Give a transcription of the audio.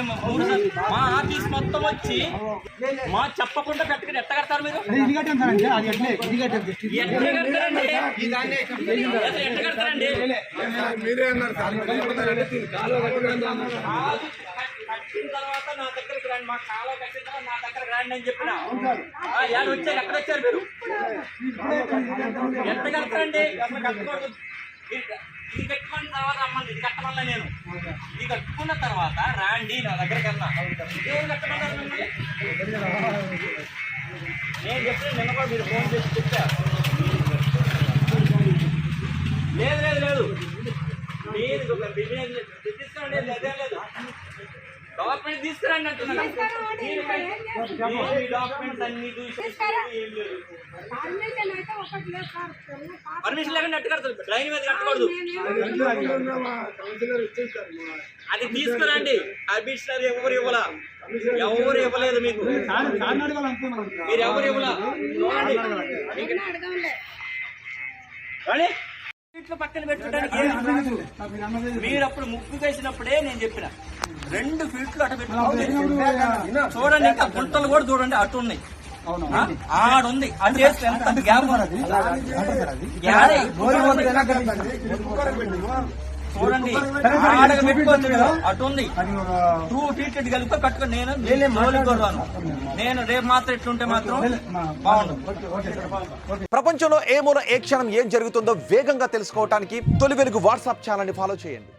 మేము మా ఆఫీస్ మొత్తం వచ్చి మా చెప్పకుండా కట్టుకుని ఎట్ట కడతారు మీరు? ఎట్ట కడతారండి? కట్టిన తర్వాత నా దగ్గరికి రండి, మా కాలువ కట్టిన తర్వాత నా దగ్గరకు రండి అని చెప్పిన. వచ్చారు, ఎక్కడ వచ్చారు మీరు? ఎంత కడతారండి? అసలు కట్టుకోవద్దు. ఇది కట్టుకున్న తర్వాత రమ్మని, ఇది కట్టమన్నా నేను. ఇది కట్టుకున్న తర్వాత రాండి నా దగ్గరికి అన్నా. ఏం కట్టమన్నారు మిమ్మల్ని? నేను చెప్పిన నిన్న కూడా మీరు ఫోన్ చేసి చెప్పారు. లేదు లేదు లేదు మీరు తీసుకురండి, లేదే లేదు డాక్యుమెంట్ తీసుకురండి అంటున్నాను. డాక్యుమెంట్స్ అన్ని పర్మిషన్ లేకుండా అట్టు కడతారు, డ్రైన్ మీద కట్టకూడదు. అది తీసుకురండి. పర్మిషన్ ఎవరు ఇవ్వాలా? ఎవరు ఇవ్వలేదు మీకు, మీరు ఎవరు ఇవ్వాలా? చూడండి ఫీట్లు పక్కన పెట్టుకోవడానికి మీరు అప్పుడు ముక్కు వేసినప్పుడే నేను చెప్పిన 2 ఫీట్లు అటు పెట్టుకోండి. చూడండి, ఇంకా గుంటలు కూడా చూడండి అటు ఉన్నాయి, ఆడుంది. అది చేస్తే ఎంత గ్యాప్ చూడండి, ఆడగ పెట్టుకోవచ్చు. అటు ఉంది 2 ఫీట్ ఇటు కలిపి కట్టుకుని నేను రేపు మాత్రం ఎట్లుంటే మాత్రం బాగుంటుంది. ప్రపంచంలో ఏ మూల ఏ క్షణం ఏం జరుగుతుందో వేగంగా తెలుసుకోవడానికి తొలి వెలుగు వాట్సాప్ ఛానల్ ని ఫాలో చేయండి.